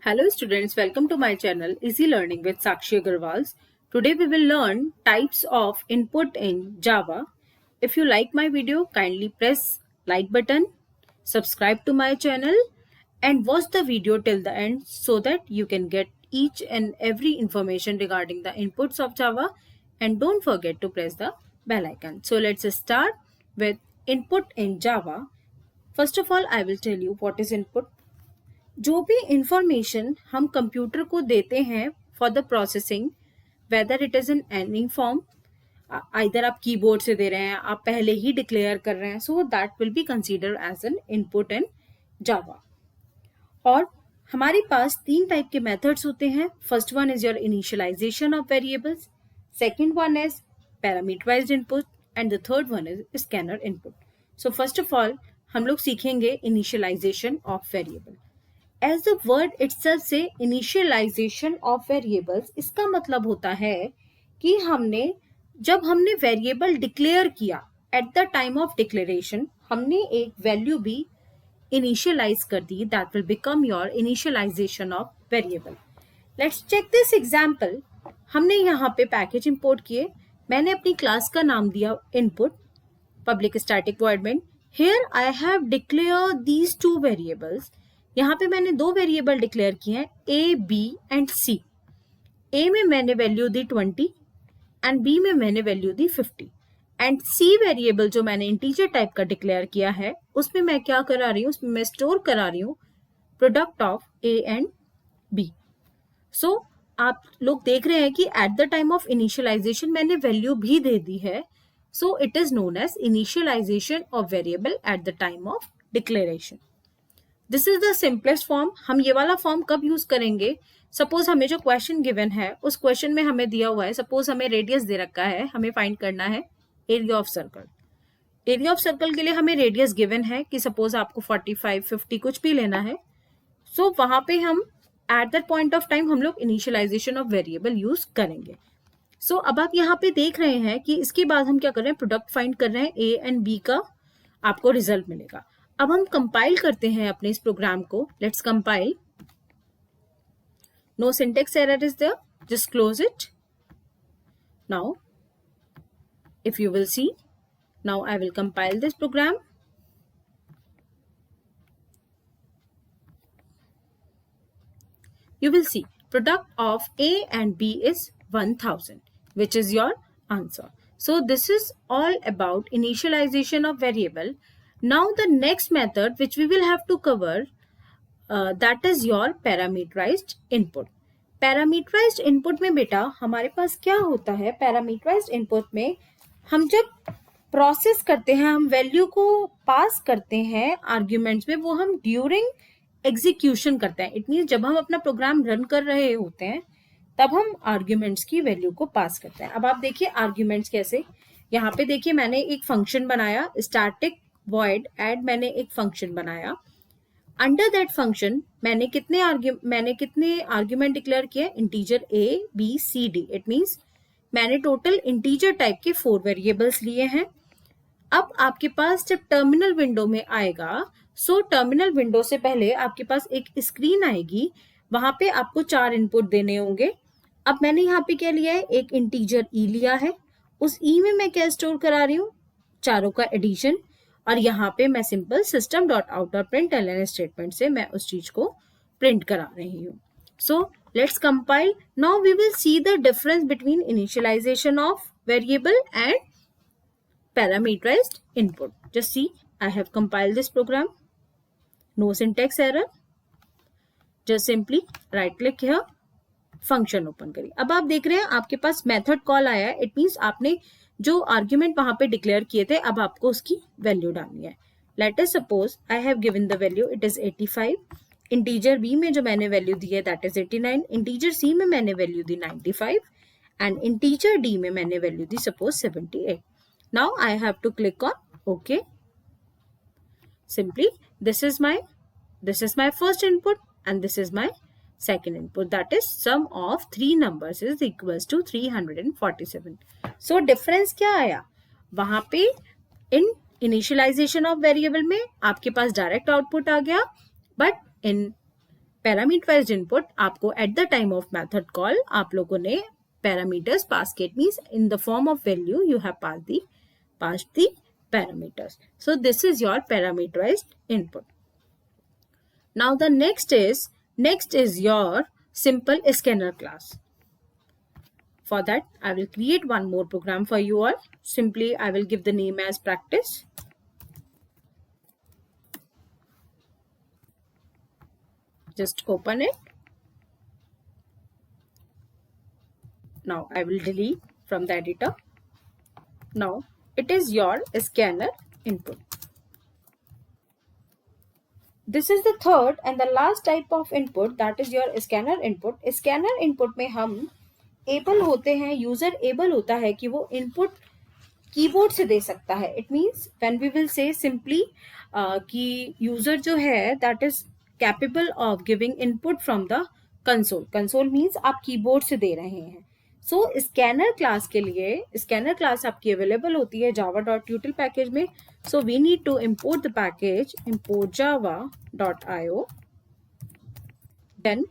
Hello students, welcome to my channel Easy Learning with Sakshi Agarwal. Today we will learn types of input in Java. If you like my video, kindly press like button, subscribe to my channel and watch the video till the end so that you can get each and every information regarding the inputs of Java, and don't forget to press the bell icon. So let's start with input in Java. First of all, I will tell you what is input. जो भी information हम computer को देते हैं for the processing, whether it is in any form, either आप keyboard से दे रहे हैं, आप पहले ही डिक्लेयर कर रहे हैं, so that will be consider as an input in Java. और हमारे पास तीन टाइप के मेथड्स होते हैं. First one is your initialization of variables, second one is parameterized input and the third one is scanner input. So first of all हम लोग सीखेंगे initialization of variable. As the word itself से initialization of variables, इसका मतलब होता है कि जब हमने वेरिएबल डिक्लेयर किया, at the time of declaration हमने एक वैल्यू भी इनिशियलाइज कर दी, that will become your initialization of variable. Let's check this example. हमने यहाँ पे पैकेज इंपोर्ट किए. मैंने अपनी क्लास का नाम दिया input, public static void main. Here I have declare these two variables. यहाँ पे मैंने दो वेरिएबल डिक्लेयर किए हैं, ए बी एंड सी. ए में मैंने वैल्यू दी 20 एंड बी में मैंने वैल्यू दी 50. एंड सी वेरिएबल जो मैंने इंटीजर टाइप का डिक्लेयर किया है, उसमें मैं क्या करा रही हूँ, उसमें मैं स्टोर करा रही हूँ product of A and B. So आप लोग देख रहे हैं कि at the time of initialization मैंने वैल्यू भी दे दी है. So it is known as initialization of variable at the time of declaration. This is the simplest form. हम ये वाला फॉर्म कब यूज करेंगे? सपोज हमें जो क्वेश्चन गिवन है उस क्वेश्चन में हमें दिया हुआ है, सपोज हमें रेडियस दे रखा है, हमें फाइंड करना है area of circle. Area of circle के लिए हमें रेडियस गिवन है कि सपोज आपको 45, 50 कुछ भी लेना है. सो वहां पे हम at that point of time हम लोग इनिशियलाइजेशन ऑफ वेरिएबल यूज करेंगे. सो अब आप यहाँ पे देख रहे हैं कि इसके बाद हम क्या कर रहे हैं, प्रोडक्ट फाइंड कर रहे हैं, ए एंड बी का आपको रिजल्ट मिलेगा. अब हम कंपाइल करते हैं अपने इस प्रोग्राम को. Let's compile. No syntax error is there, just close it. Now if you will see, now I will compile this program. You will see product of A and B is 1000, which is your answer. So this is all about initialization of variable. Now the next method which we will have to cover, that is your parameterized input. Parameterized input में बेटा हमारे पास क्या होता है, parameterized input में हम जब process करते हैं, हम वैल्यू को पास करते हैं आर्ग्यूमेंट्स में, वो हम ड्यूरिंग एग्जीक्यूशन करते हैं. इट मीन्स जब हम अपना प्रोग्राम रन कर रहे होते हैं तब हम आर्ग्यूमेंट्स की वैल्यू को पास करते हैं. अब आप देखिए आर्ग्यूमेंट्स कैसे. यहाँ पे देखिए मैंने एक फंक्शन बनाया, स्टैटिक वॉइड ऐड, मैंने एक फंक्शन बनाया. अंडर दैट फंक्शन मैंने कितने आर्ग्यूमेंट डिक्लेयर किए, integer A B C D. It means मैंने टोटल इंटीजर टाइप के 4 वेरिएबल्स लिए हैं. अब आपके पास जब टर्मिनल विंडो में आएगा, सो टर्मिनल विंडो से पहले आपके पास एक स्क्रीन आएगी, वहां पे आपको 4 इनपुट देने होंगे. अब मैंने यहाँ पे क्या लिया है, एक इंटीजर ई लिया है. उस ई में मैं क्या स्टोर करा रही हूँ, चारों का एडिशन. और यहाँ पे मैं सिंपल system डॉट आउट और println स्टेटमेंट से मैं उस चीज को प्रिंट करा रही हूँ. सो let's compile. Now we will see the difference between initialization of variable and parameterized input. Just see, I have compiled this program. No syntax error. Just simply right click here, function open करिए. अब आप देख रहे हैं आपके पास method call आया है. It means आपने जो argument वहां पे declare किए थे, अब आपको उसकी value डालनी है. Let us suppose I have given the value, it is 85. Integer B में जो मैंने वैल्यू दी है दैट इज 89. इंटीजर सी में मैंने वैल्यू दी 95 एंड इंटीजर डी में मैंने वैल्यू दी suppose 78. Now I have to click on okay. Simply this is my first input and this is my second input, that is sum of 3 numbers is equals to 347. So difference क्या आया, वहां पे इन initialisation of variable में आपके पास direct output आ गया, but in parameterised input आपको eight the time of method call आप लोगों ने पैरामीटर्स पास किए. It means in the form of value you have passed the parameters. So this is your parameterized input. Now the next is your simple scanner class. For that I will create one more program for you all. Simply I will give the name as practice. Just open it. Now I will delete from the editor. Now it is your scanner input. This is the third and the last type of input, that is your scanner input. Scanner input में हम able होते हैं, user able होता है कि वो input keyboard से दे सकता है. It means when we will say simply कि यूजर जो है that is capable of giving input from the console. Console means आप कीबोर्ड से दे रहे हैं. सो स्कैनर क्लास के लिए स्कैनर क्लास आपकी अवेलेबल होती है java.util पैकेज में. So we need to import the package import java.io. देन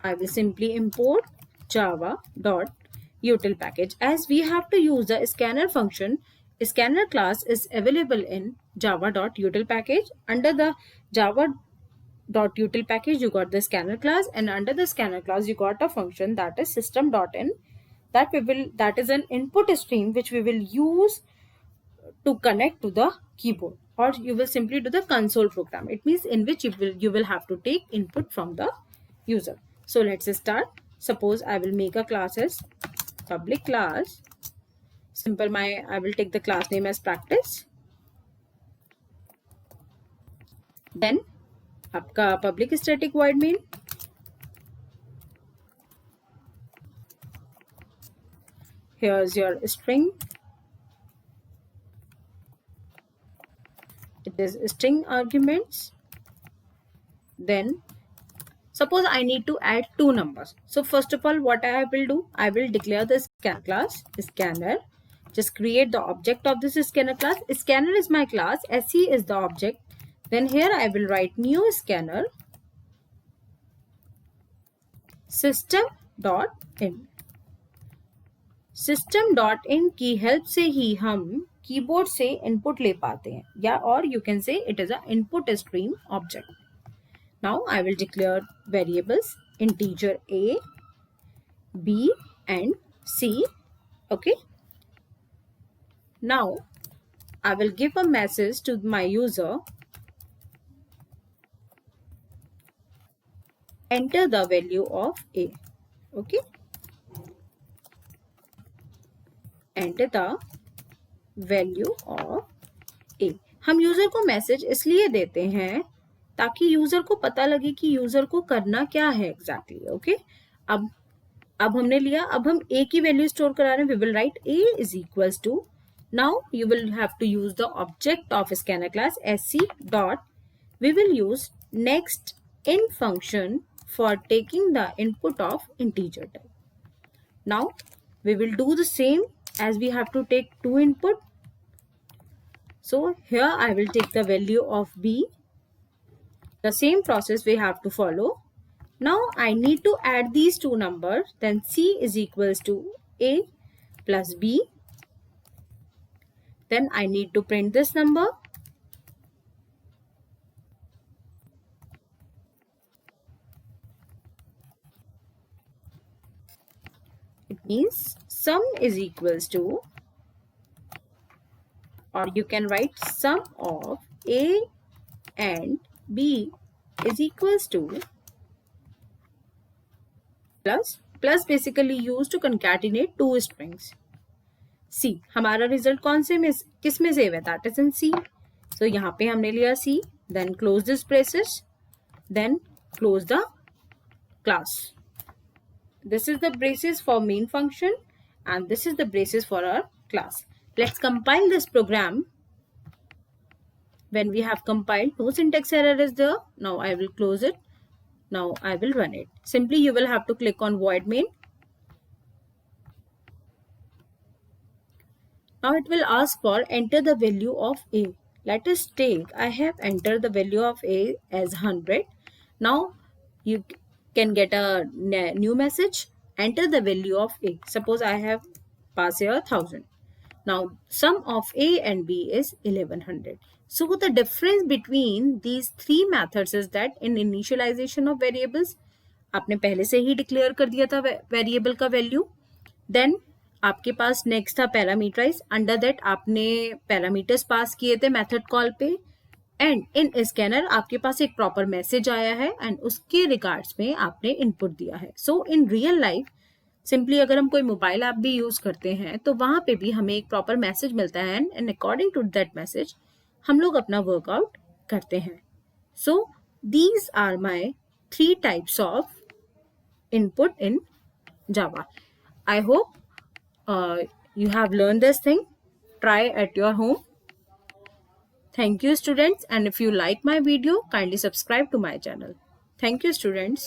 I will simply import java.util package. As we have to use the scanner function, scanner class is available in java.util package. Under the java.util package you got the scanner class, and under the scanner class you got a function that is system.in. That is an input stream which we will use to connect to the keyboard, or you will simply do the console program. It means in which you will have to take input from the user. So let's start. Suppose I will make a class as public class. Simple I will take the class name as practice. Then आपका public static void main. Here's your string. It is string arguments. Then suppose I need to add two numbers. So first of all, what I will do, I will declare the scanner class, scanner. Just create the object of this scanner class. Scanner is my class, SE is the object. Then here I will write new scanner system.in. System.in की help से ही हम keyboard से input ले पाते हैं, या और you can say it is a input stream object. Now I will declare variables integer a, b and c. Okay. Now I will give a message to my user. Enter the value of a. Okay. Enter the value of a. हम user को message इसलिए देते हैं ताकि user को पता लगे कि यूजर को करना क्या है एग्जैक्टली. ओके. अब हमने लिया, अब हम a की वैल्यू स्टोर करा रहे हैं. We will write a is equals to, now you will have to use the object of scanner class sc dot, we will use next in function for taking the input of integer type. Now we will do the same as we have to take two input. So here I will take the value of b. The same process we have to follow. Now I need to add these two numbers. Then c is equals to a plus b. Then I need to print this number. It means sum is equals to, or you can write sum of a and b is equals to plus basically used to concatenate two strings. C हमारा result कौन से में किस में save है, that is in C. सो यहाँ पे हमने लिया C. Then close this braces, then close the class. This is the braces for main function and this is the braces for our class. Let's compile this program. When we have compiled, no syntax error is there. Now I will close it. Now I will run it. Simply you will have to click on void main. Now it will ask for enter the value of a. Let us take, I have entered the value of a as 100. Now you can get a new message. Enter the value of a. Suppose I have passed here 1000. Now sum of a and b is 1100. So the difference between these three methods is that in initialization of variables आपने पहले से ही declare कर दिया था variable का value. Then आपके पास next था parameterise. Under that आपने पैरामीटर्स पास किए थे मेथड कॉल पे. एंड इन स्कैनर आपके पास एक प्रॉपर मैसेज आया है एंड उसके रिगार्ड्स में आपने इनपुट दिया है. सो इन रियल लाइफ सिंपली अगर हम कोई मोबाइल ऐप भी यूज करते हैं तो वहां पे भी हमें एक प्रॉपर मैसेज मिलता है and according to that message हम लोग अपना वर्कआउट करते हैं. So these are my 3 types of input in Java. I hope you have learned this thing. Try at your home. Thank you, students. And if you like my video, kindly subscribe to my channel. Thank you, students.